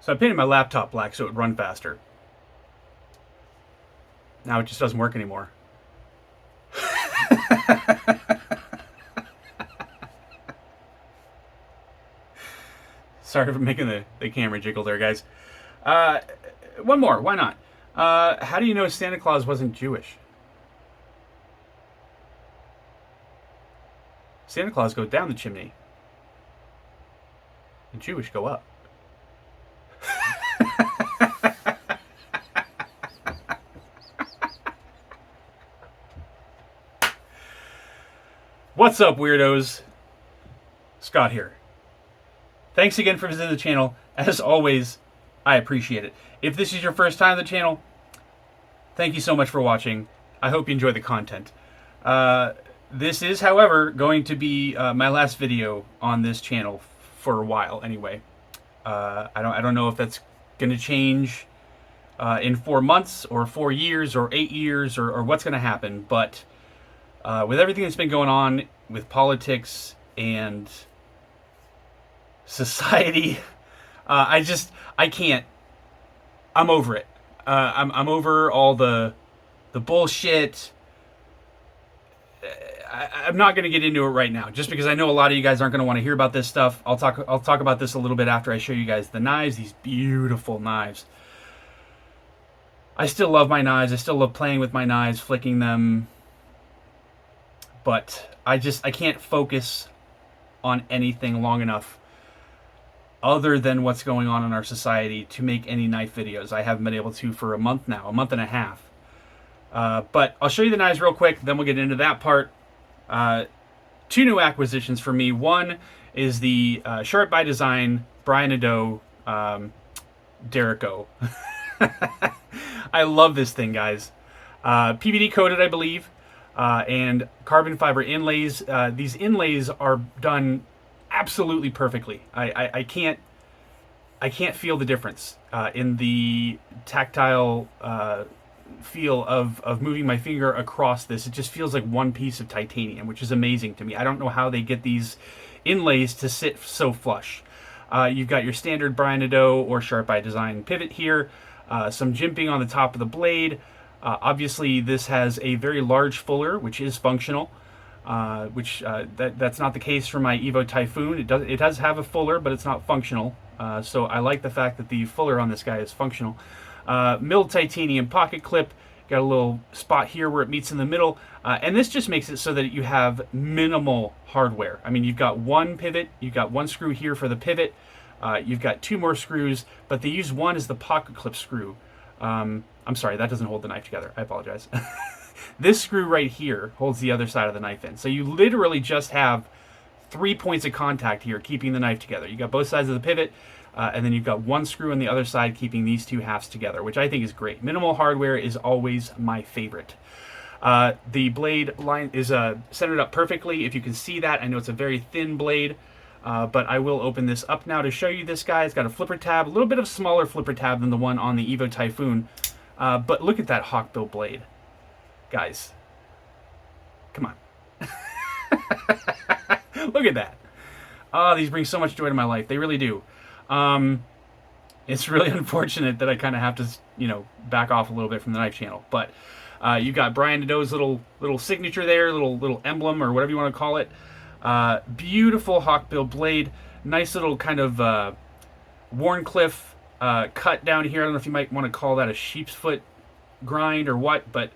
So I painted my laptop black so it would run faster. Now it just doesn't work anymore. Sorry for making the camera jiggle there, guys. Uh, One more. Why not? How do you know Santa Claus wasn't Jewish? Santa Claus goes down the chimney, and Jewish go up. What's up, weirdos? Scott here. Thanks again for visiting the channel. As always, I appreciate it. If this is your first time on the channel, thank you so much for watching. I hope you enjoy the content. This is, however, going to be my last video on this channel for a while, anyway. I don't know if that's going to change in 4 months or 4 years or 8 years or what's going to happen, but with everything that's been going on with politics and society, I can't. I'm over it. I'm over all the bullshit. I'm not going to get into it right now, just because I know a lot of you guys aren't going to want to hear about this stuff. I'll talk about this a little bit after I show you guys the knives. These beautiful knives. I still love my knives. I still love playing with my knives, flicking them. But I can't focus on anything long enough other than what's going on in our society to make any knife videos. I haven't been able to for a month now, a month and a half. But I'll show you the knives real quick, then we'll get into that part. 2 new acquisitions for me. One is the Sharp by Design Brian Nadeau Derico. I love this thing, guys. PVD coated, I believe, and carbon fiber inlays. These inlays are done absolutely perfectly. I can't feel the difference in the tactile feel of moving my finger across this. It just feels like one piece of titanium, which is amazing to me. I don't know how they get these inlays to sit so flush. You've got your standard Brian Nadeau or Sharp by Design pivot here, some jimping on the top of the blade. Obviously this has a very large fuller, which is functional, that's not the case for my Evo Typhoon. It does have a fuller, but it's not functional. So I like the fact that the fuller on this guy is functional. Milled titanium pocket clip, got a little spot here where it meets in the middle, and this just makes it so that you have minimal hardware. I mean, you've got one pivot, you've got one screw here for the pivot, you've got 2 more screws, but they use one as the pocket clip screw. I'm sorry, that doesn't hold the knife together. I apologize. This screw right here holds the other side of the knife in. So you literally just have 3 points of contact here keeping the knife together. You got both sides of the pivot, and then you've got one screw on the other side keeping these 2 halves together, which I think is great. Minimal hardware is always my favorite. The blade line is centered up perfectly. If you can see that, I know it's a very thin blade, but I will open this up now to show you this guy. It's got a flipper tab, a little bit of smaller flipper tab than the one on the Evo Typhoon, but look at that hawkbill blade. Guys, come on. Look at that. Oh, these bring so much joy to my life. They really do. It's really unfortunate that I kind of have to, back off a little bit from the knife channel. But you've got Brian Nadeau's little signature there, little emblem or whatever you want to call it. Beautiful hawkbill blade. Nice little kind of Warncliffe cut down here. I don't know if you might want to call that a sheep's foot grind or what, but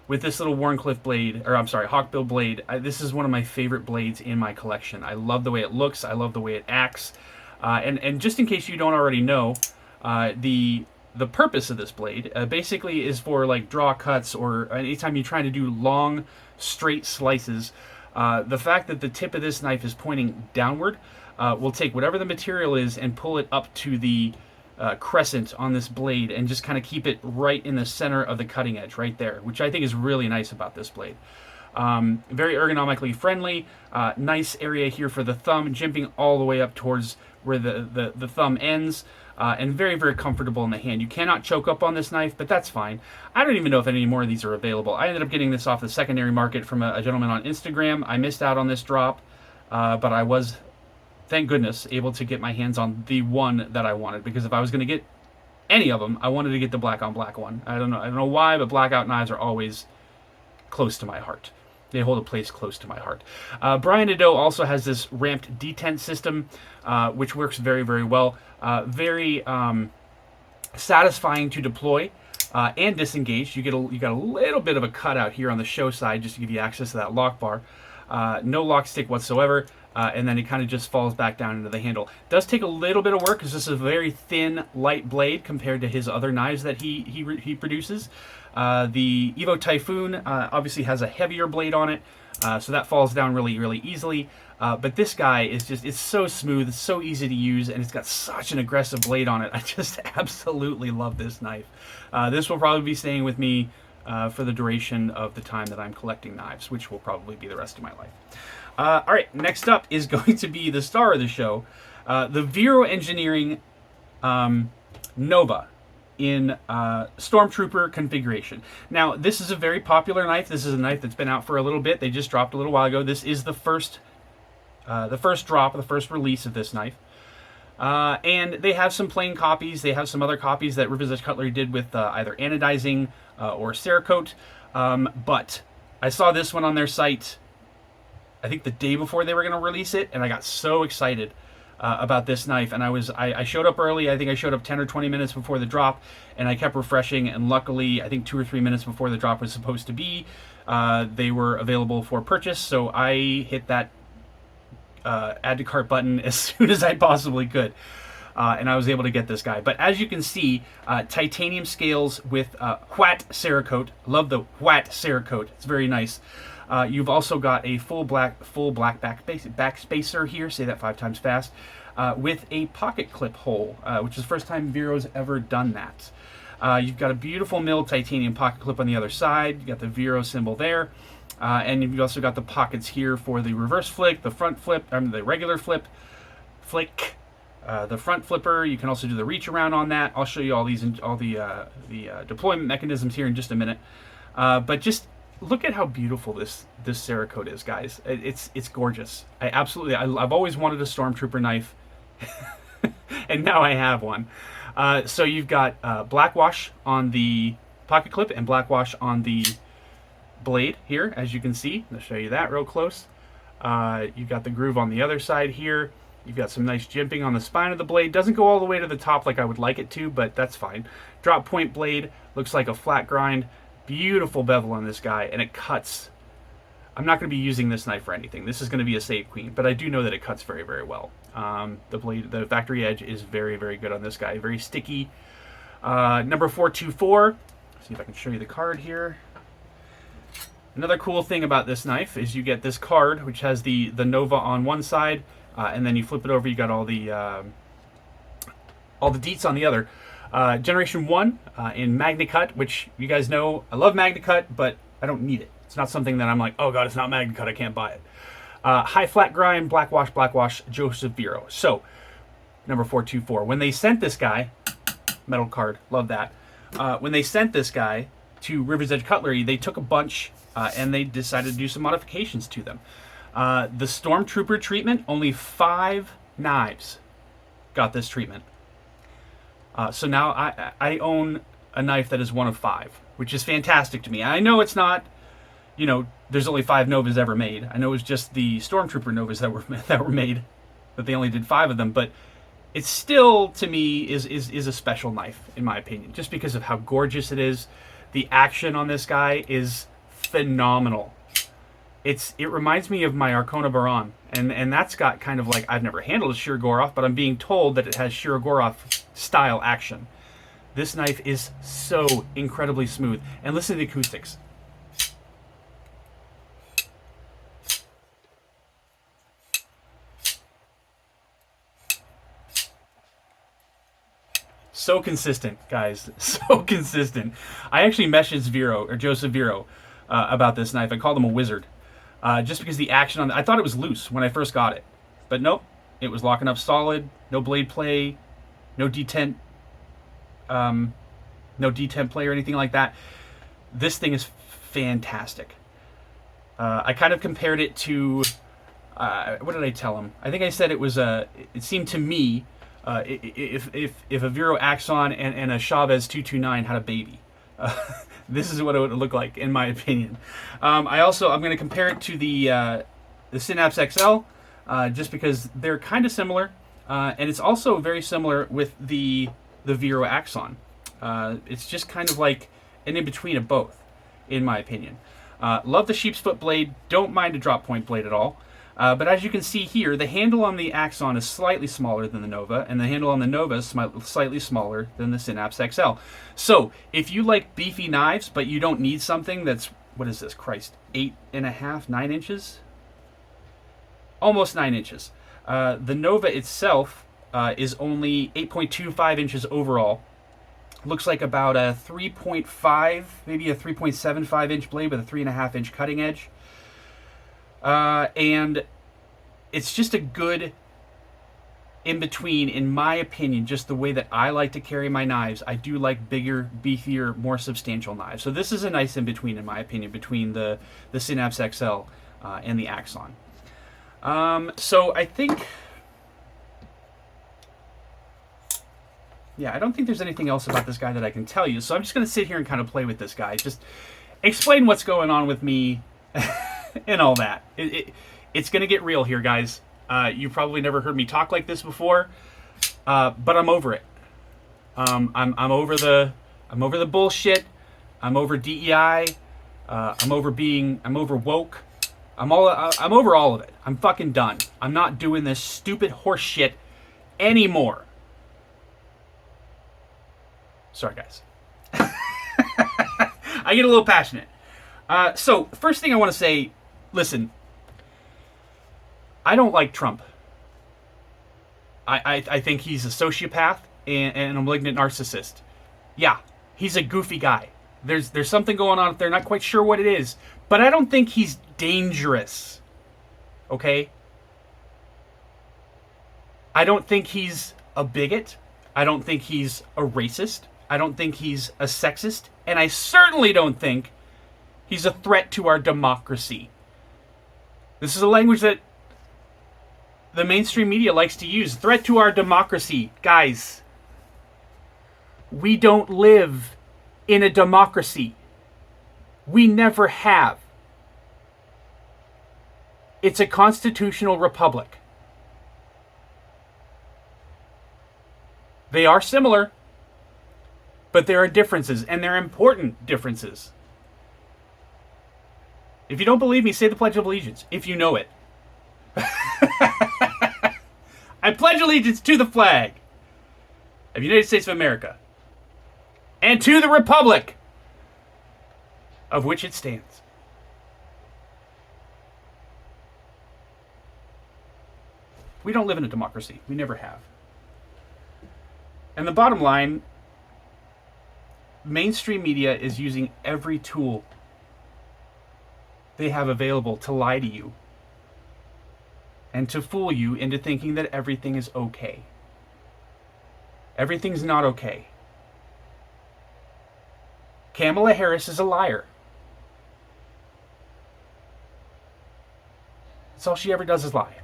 with this little Warncliffe blade, or I'm sorry, hawkbill blade, this is one of my favorite blades in my collection. I love the way it looks. I love the way it acts. And just in case you don't already know, the purpose of this blade basically is for like draw cuts or anytime you're trying to do long, straight slices. The fact that the tip of this knife is pointing downward will take whatever the material is and pull it up to the crescent on this blade and just kind of keep it right in the center of the cutting edge right there, which I think is really nice about this blade. Very ergonomically friendly, nice area here for the thumb, jimping all the way up towards where the thumb ends, and very, very comfortable in the hand. You cannot choke up on this knife, but that's fine. I don't even know if any more of these are available. I ended up getting this off the secondary market from a gentleman on Instagram. I missed out on this drop, but I was thank goodness, able to get my hands on the one that I wanted, because if I was going to get any of them, I wanted to get the black on black one. I don't know why, but blackout knives are always close to my heart. They hold a place close to my heart. Brian Nadeau also has this ramped detent system, which works very, very well. Very satisfying to deploy and disengage. You got a little bit of a cutout here on the show side just to give you access to that lock bar. No lock stick whatsoever. And then it kind of just falls back down into the handle. Does take a little bit of work because this is a very thin, light blade compared to his other knives that he produces. The Evo Typhoon obviously has a heavier blade on it, so that falls down really, really easily. But this guy it's so smooth, it's so easy to use, and it's got such an aggressive blade on it. I just absolutely love this knife. This will probably be staying with me for the duration of the time that I'm collecting knives, which will probably be the rest of my life. All right, next up is going to be the star of the show, the Vero Engineering Nova in Stormtrooper configuration. Now, this is a very popular knife. This is a knife that's been out for a little bit. They just dropped a little while ago. This is the first drop, the first release of this knife. And they have some plain copies. They have some other copies that Rivet's Edge Cutlery did with either anodizing or Cerakote. But I saw this one on their site, I think the day before they were going to release it, and I got so excited about this knife. And I showed up early. I think I showed up 10 or 20 minutes before the drop, and I kept refreshing. And luckily, I think 2 or 3 minutes before the drop was supposed to be, they were available for purchase. So I hit that add to cart button as soon as I possibly could. And I was able to get this guy. But as you can see, titanium scales with White Cerakote. Love the White Cerakote. It's very nice. You've also got a full black back spacer here. Say that 5 times fast. With a pocket clip hole, which is the first time Vero's ever done that. You've got a beautiful milled titanium pocket clip on the other side. You got the Vero symbol there. And you've also got the pockets here for the reverse flick, the front flip, the regular flick, the front flipper. You can also do the reach around on that. I'll show you all the deployment mechanisms here in just a minute. But just look at how beautiful this Cerakote is, guys. It's gorgeous. I've always wanted a Stormtrooper knife, and now I have one. So you've got black wash on the pocket clip and black wash on the blade here, as you can see. I'll show you that real close. You've got the groove on the other side here. You've got some nice jimping on the spine of the blade. Doesn't go all the way to the top like I would like it to, but that's fine. Drop point blade, looks like a flat grind. Beautiful bevel on this guy, and it cuts. I'm not going to be using this knife for anything. This is going to be a save queen, but I do know that it cuts very, very well. The factory edge is very, very good on this guy. Very sticky. Number 424. See if I can show you the card here. Another cool thing about this knife is you get this card, which has the Nova on one side, and then you flip it over. You got all the deets on the other. Generation 1 in MagnaCut, which you guys know I love MagnaCut, but I don't need it. It's not something that I'm like, oh god, it's not MagnaCut, I can't buy it. High flat grind, black wash, Joseph Vero. So, number 424. When they sent this guy, metal card, love that. When they sent this guy to Rivet's Edge Cutlery, they took a bunch and they decided to do some modifications to them. The Stormtrooper treatment, only 5 knives got this treatment. So now I own a knife that is one of 5, which is fantastic to me. I know it's not, there's only 5 Novas ever made. I know it's just the Stormtrooper Novas that were made, that they only did 5 of them. But it still, to me, is a special knife, in my opinion, just because of how gorgeous it is. The action on this guy is phenomenal. It reminds me of my Arcona Baron, and that's got kind of like, I've never handled a Shirogorov, but I'm being told that it has Shirogorov style action. This knife is so incredibly smooth, and listen to the acoustics. So consistent, guys. So consistent. I actually messaged Joseph Vero about this knife. I called him a wizard. Just because the action on it, I thought it was loose when I first got it. But nope, it was locking up solid, no blade play, no detent play or anything like that. This thing is fantastic. I kind of compared it to what did I tell him? I think I said it was it seemed to me if a Vero Axon and a Chavez 229 had a baby. This is what it would look like, in my opinion. I'm going to compare it to the Synapse XL, just because they're kind of similar, and it's also very similar with the Vero Axon. It's just kind of like an in-between of both, in my opinion. Love the sheep's foot blade, don't mind a drop point blade at all. But as you can see here, the handle on the Axon is slightly smaller than the Nova, and the handle on the Nova is slightly smaller than the Synapse XL. So, if you like beefy knives, but you don't need something that's, what is this, Christ, 8.5, 9 inches? Almost 9 inches. The Nova itself is only 8.25 inches overall. Looks like about a 3.5, maybe a 3.75 inch blade with a 3.5 inch cutting edge. And it's just a good in-between, in my opinion, just the way that I like to carry my knives. I do like bigger, beefier, more substantial knives. So this is a nice in-between, in my opinion, between the Synapse XL and the Axon. So I think... yeah, I don't think there's anything else about this guy that I can tell you. So I'm just going to sit here and kind of play with this guy. Just explain what's going on with me and all that. It's going to get real here, guys. You've probably never heard me talk like this before, but I'm over it. I'm over the bullshit. I'm over DEI. I'm over woke. I'm over all of it. I'm fucking done. I'm not doing this stupid horse shit anymore. Sorry, guys. I get a little passionate. So, first thing I want to say, listen, I don't like Trump. I think he's a sociopath and a malignant narcissist. Yeah, he's a goofy guy. There's something going on up there, not quite sure what it is, but I don't think he's dangerous. Okay? I don't think he's a bigot. I don't think he's a racist. I don't think he's a sexist. And I certainly don't think he's a threat to our democracy. This is a language that the mainstream media likes to use. Threat to our democracy. Guys, we don't live in a democracy. We never have. It's a constitutional republic. They are similar, but there are differences, and they're important differences. If you don't believe me, say the Pledge of Allegiance, if you know it. I pledge allegiance to the flag of the United States of America and to the republic of which it stands. We don't live in a democracy. We never have. And the bottom line, mainstream media is using every tool they have available to lie to you and to fool you into thinking that everything is okay. Everything's not okay. Kamala Harris is a liar. That's all she ever does is lie.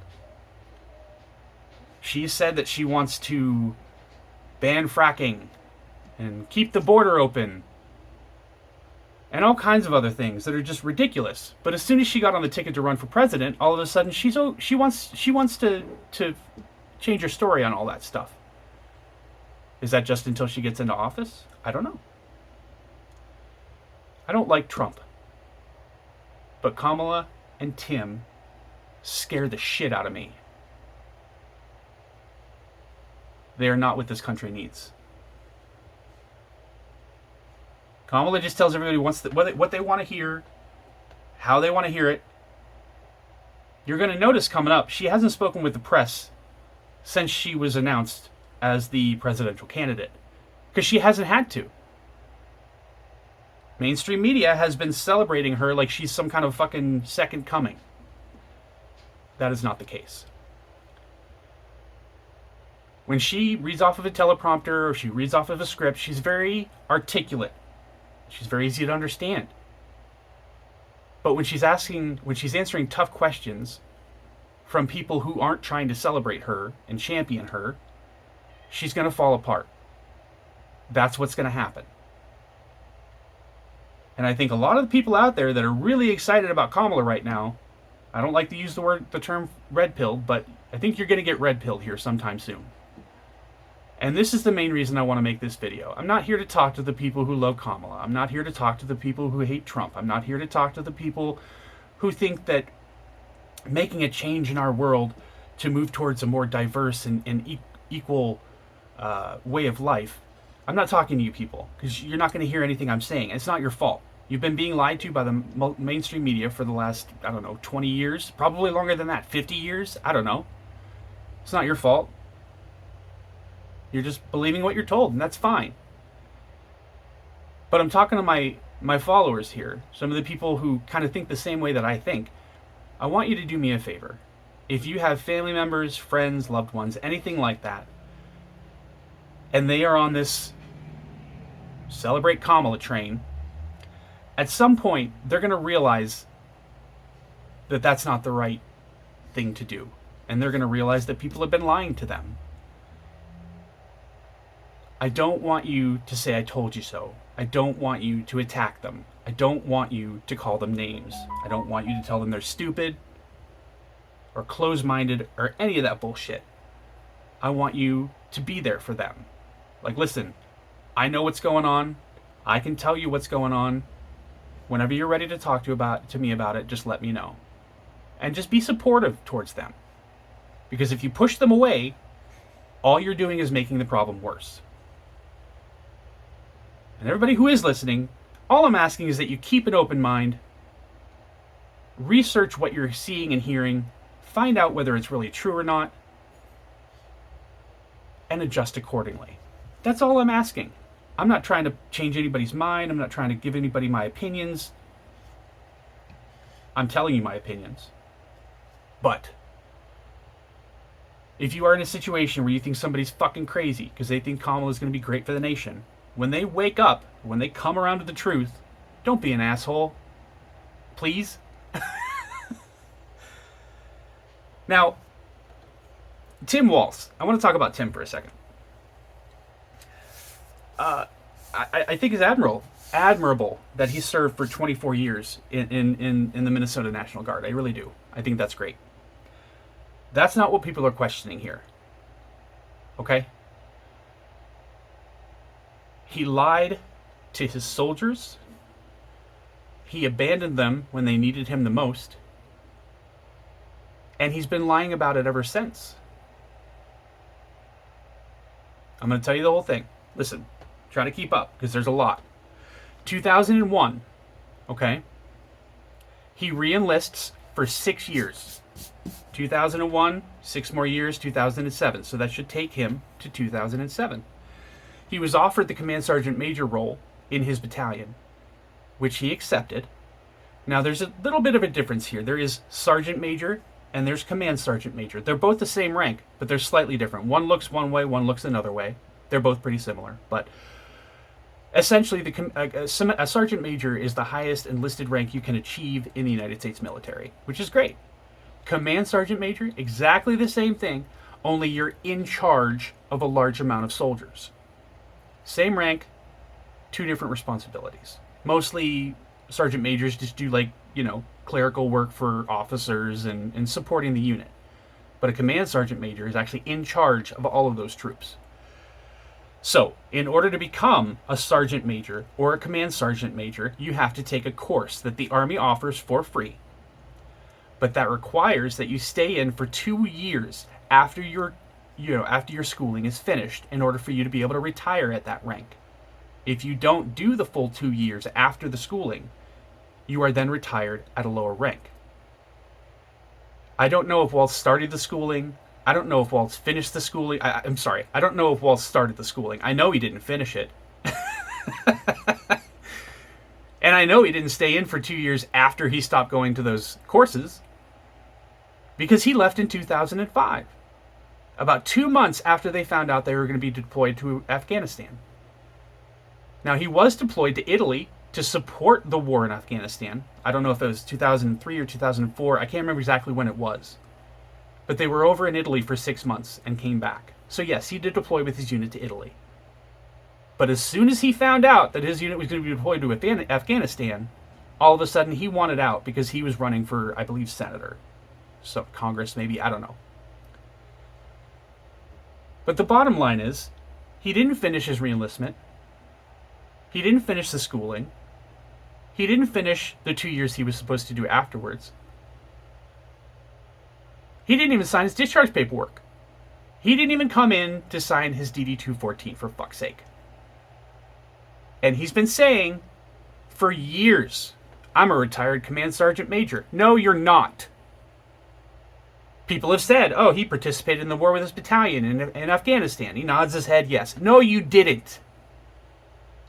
She said that she wants to ban fracking and keep the border open and all kinds of other things that are just ridiculous. But as soon as she got on the ticket to run for president, all of a sudden she wants to change her story on all that stuff. Is that just until she gets into office? I don't know. I don't like Trump. But Kamala and Tim scare the shit out of me. They are not what this country needs. Kamala just tells everybody what they want to hear, how they want to hear it. You're going to notice coming up, she hasn't spoken with the press since she was announced as the presidential candidate, because she hasn't had to. Mainstream media has been celebrating her like she's some kind of fucking second coming. That is not the case. When she reads off of a teleprompter or she reads off of a script, she's very articulate. She's very easy to understand. But when she's answering tough questions from people who aren't trying to celebrate her and champion her, she's going to fall apart. That's what's going to happen. And I think a lot of the people out there that are really excited about Kamala right now, I don't like to use the term red pilled, but I think you're going to get red pilled here sometime soon. And this is the main reason I want to make this video. I'm not here to talk to the people who love Kamala. I'm not here to talk to the people who hate Trump. I'm not here to talk to the people who think that making a change in our world to move towards a more diverse and equal way of life. I'm not talking to you people, because you're not going to hear anything I'm saying. It's not your fault. You've been being lied to by the mainstream media for the last, 20 years, probably longer than that, 50 years, I don't know. It's not your fault. You're just believing what you're told, and that's fine. But I'm talking to my followers here, some of the people who kind of think the same way that I think. I want you to do me a favor. If you have family members, friends, loved ones, anything like that, and they are on this Celebrate Kamala train, at some point they're going to realize that that's not the right thing to do. And they're going to realize that people have been lying to them. I don't want you to say I told you so. I don't want you to attack them. I don't want you to call them names. I don't want you to tell them they're stupid or close-minded or any of that bullshit. I want you to be there for them. Like, listen, I know what's going on. I can tell you what's going on. Whenever you're ready to talk to me about it, just let me know. And just be supportive towards them. Because if you push them away, all you're doing is making the problem worse. And everybody who is listening, all I'm asking is that you keep an open mind, research what you're seeing and hearing, find out whether it's really true or not, and adjust accordingly. That's all I'm asking. I'm not trying to change anybody's mind. I'm not trying to give anybody my opinions. I'm telling you my opinions. But if you are in a situation where you think somebody's fucking crazy because they think Kamala is going to be great for the nation, when they wake up, when they come around to the truth, don't be an asshole. Please. Now, Tim Walz. I want to talk about Tim for a second. I think it's admirable that he served for 24 years in the Minnesota National Guard. I really do. I think that's great. That's not what people are questioning here. Okay? He lied to his soldiers. He abandoned them when they needed him the most. And he's been lying about it ever since. I'm going to tell you the whole thing. Listen, try to keep up, because there's a lot. 2001, okay? He re-enlists for 6 years. 2001, 6 more years, 2007. So that should take him to 2007. He was offered the command sergeant major role in his battalion, which he accepted. Now, there's a little bit of a difference here. There is sergeant major and there's command sergeant major. They're both the same rank, but they're slightly different. One looks one way, one looks another way. They're both pretty similar. But essentially, a sergeant major is the highest enlisted rank you can achieve in the United States military, which is great. Command sergeant major, exactly the same thing, only you're in charge of a large amount of soldiers. Same rank, 2 different responsibilities. Mostly sergeant majors just do, like, clerical work for officers and supporting the unit. But a command sergeant major is actually in charge of all of those troops. So, in order to become a sergeant major or a command sergeant major, you have to take a course that the Army offers for free. But that requires that you stay in for 2 years after your schooling is finished in order for you to be able to retire at that rank. If you don't do the full 2 years after the schooling, you are then retired at a lower rank. I don't know if Walz started the schooling. I don't know if Walz finished the schooling. I'm sorry. I don't know if Walz started the schooling. I know he didn't finish it. And I know he didn't stay in for 2 years after he stopped going to those courses, because he left in 2005. About 2 months after they found out they were going to be deployed to Afghanistan. Now, he was deployed to Italy to support the war in Afghanistan. I don't know if it was 2003 or 2004. I can't remember exactly when it was. But they were over in Italy for 6 months and came back. So yes, he did deploy with his unit to Italy. But as soon as he found out that his unit was going to be deployed to Afghanistan, all of a sudden he wanted out because he was running for, I believe, senator. So Congress, maybe, I don't know. But the bottom line is, he didn't finish his reenlistment. He didn't finish the schooling. He didn't finish the 2 years he was supposed to do afterwards. He didn't even sign his discharge paperwork. He didn't even come in to sign his DD-214, for fuck's sake. And he's been saying for years, I'm a retired command sergeant major. No, you're not. People have said, oh, he participated in the war with his battalion in Afghanistan. He nods his head, yes. No, you didn't.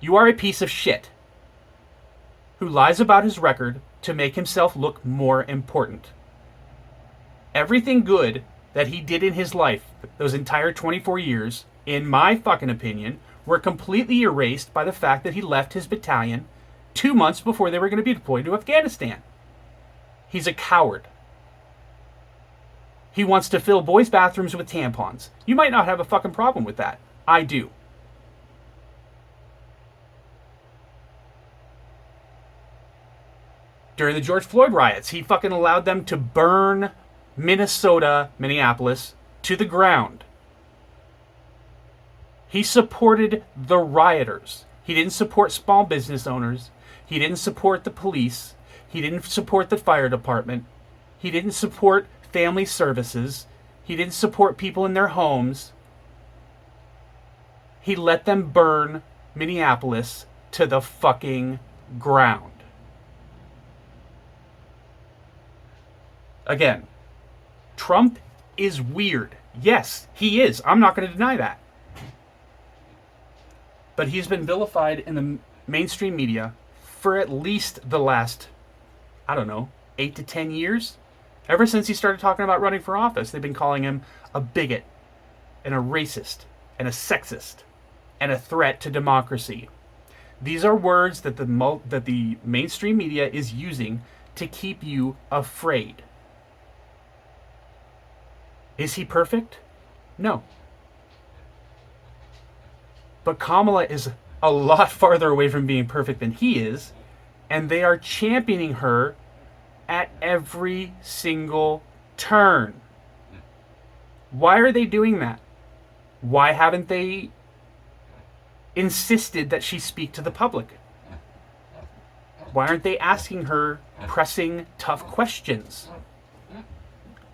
You are a piece of shit who lies about his record to make himself look more important. Everything good that he did in his life, those entire 24 years, in my fucking opinion, were completely erased by the fact that he left his battalion 2 months before they were going to be deployed to Afghanistan. He's a coward. He wants to fill boys' bathrooms with tampons. You might not have a fucking problem with that. I do. During the George Floyd riots, he fucking allowed them to burn Minneapolis, to the ground. He supported the rioters. He didn't support small business owners. He didn't support the police. He didn't support the fire department. He didn't support family services. He didn't support people in their homes. He let them burn Minneapolis to the fucking ground. Again, Trump is weird. Yes, he is. I'm not going to deny that. But he's been vilified in the mainstream media for at least the last, 8 to 10 years. Ever since he started talking about running for office, they've been calling him a bigot and a racist and a sexist and a threat to democracy. These are words that the mainstream media is using to keep you afraid. Is he perfect? No. But Kamala is a lot farther away from being perfect than he is, and they are championing her at every single turn. Why are they doing that? Why haven't they insisted that she speak to the public? Why aren't they asking her pressing, tough questions?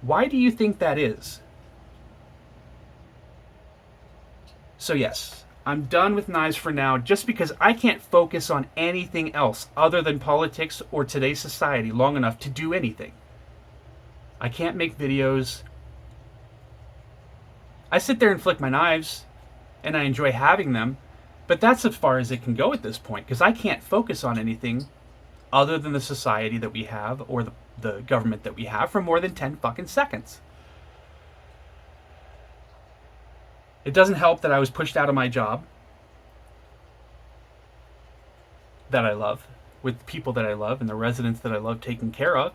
Why do you think that is? So yes, I'm done with knives for now just because I can't focus on anything else other than politics or today's society long enough to do anything. I can't make videos. I sit there and flick my knives, and I enjoy having them, but that's as far as it can go at this point because I can't focus on anything other than the society that we have or the government that we have for more than 10 fucking seconds. It doesn't help that I was pushed out of my job that I love, with people that I love and the residents that I love taking care of.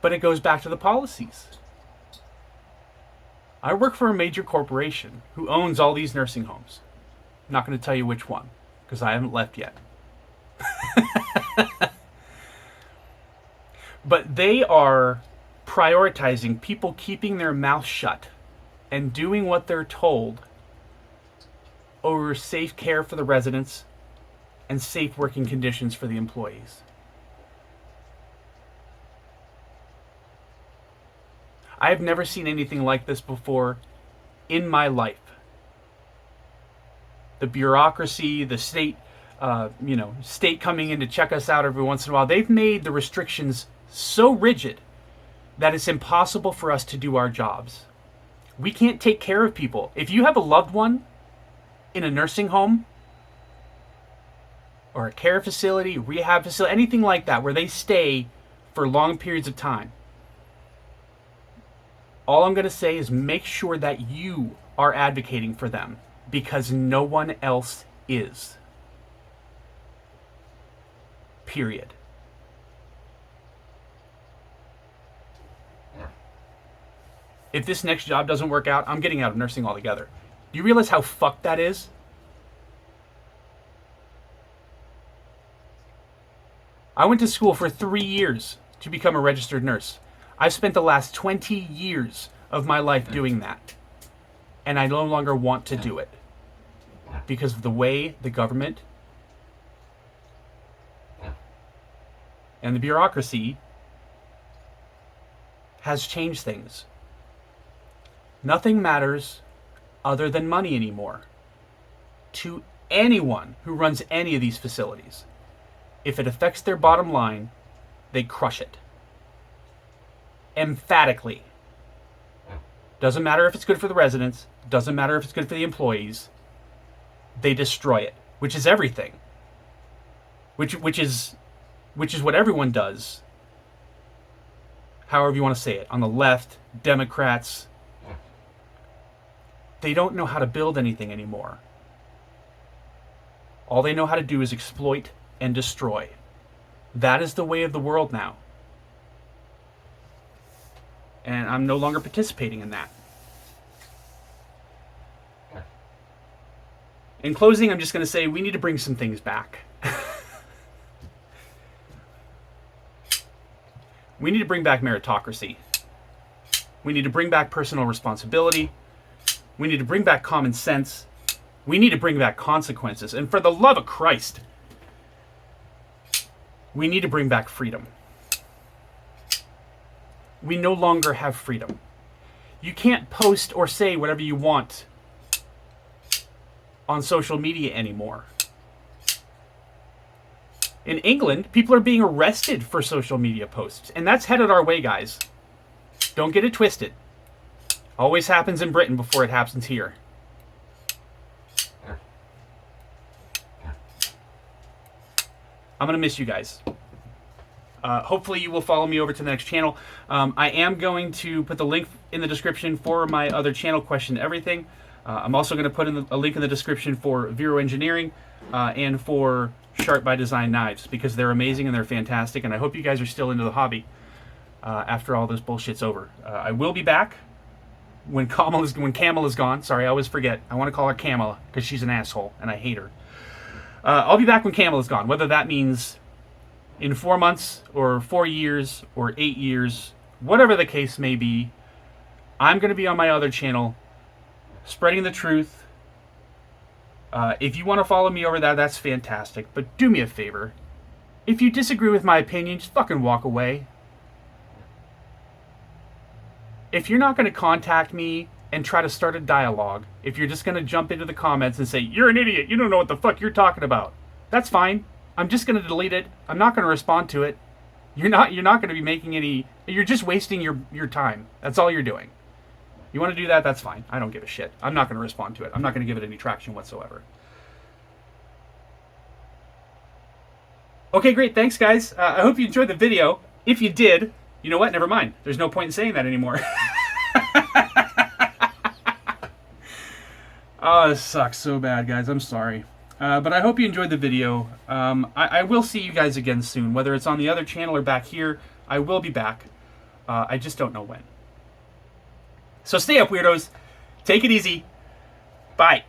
But it goes back to the policies. I work for a major corporation who owns all these nursing homes. I'm not going to tell you which one, because I haven't left yet. But they are prioritizing people keeping their mouth shut and doing what they're told over safe care for the residents and safe working conditions for the employees. I have never seen anything like this before in my life. The bureaucracy, the state, state coming in to check us out every once in a while, they've made the restrictions so rigid that it's impossible for us to do our jobs. We can't take care of people. If you have a loved one in a nursing home or a care facility, rehab facility, anything like that, where they stay for long periods of time, all I'm going to say is make sure that you are advocating for them because no one else is. Period. if this next job doesn't work out, I'm getting out of nursing altogether. Do you realize how fucked that is? I went to school for 3 years to become a registered nurse. I've spent the last 20 years of my life doing that. And I no longer want to do it. Because of the way the government and the bureaucracy has changed things. Nothing matters other than money anymore to anyone who runs any of these facilities. If it affects their bottom line, they crush it. Emphatically. Doesn't matter if it's good for the residents, doesn't matter if it's good for the employees. They destroy it, which is everything. Which is what everyone does. However you want to say it. On the left, Democrats, they don't know how to build anything anymore. All they know how to do is exploit and destroy. That is the way of the world now. And I'm no longer participating in that. In closing, I'm just going to say we need to bring some things back. We need to bring back meritocracy. We need to bring back personal responsibility. We need to bring back common sense. We need to bring back consequences. And for the love of Christ, we need to bring back freedom. We no longer have freedom. You can't post or say whatever you want on social media anymore. In England, people are being arrested for social media posts. And that's headed our way, guys. Don't get it twisted. Always happens in Britain before it happens here. I'm going to miss you guys. Hopefully you will follow me over to the next channel. I am going to put the link in the description for my other channel, Question Everything. I'm also going to put in a link in the description for Vero Engineering and for Sharp by Design knives, because they're amazing and they're fantastic, and I hope you guys are still into the hobby after all this bullshit's over. I will be back when Camel is gone. Sorry, I always forget. I want to call her Kamala because she's an asshole and I hate her. I'll be back when Camel is gone, whether that means in 4 months or 4 years or 8 years, whatever the case may be. I'm going to be on my other channel spreading the truth. If you want to follow me over there, that's fantastic. But do me a favor. If you disagree with my opinion, just fucking walk away. If you're not going to contact me and try to start a dialogue, if you're just going to jump into the comments and say, you're an idiot, you don't know what the fuck you're talking about, that's fine. I'm just going to delete it. I'm not going to respond to it. You're not going to be making any... You're just wasting your time. That's all you're doing. You want to do that? That's fine. I don't give a shit. I'm not going to respond to it. I'm not going to give it any traction whatsoever. Okay, great. Thanks, guys. I hope you enjoyed the video. If you did, you know what? Never mind. There's no point in saying that anymore. Oh, this sucks so bad, guys. I'm sorry. But I hope you enjoyed the video. I will see you guys again soon. Whether it's on the other channel or back here, I will be back. I just don't know when. So stay up, weirdos. Take it easy. Bye.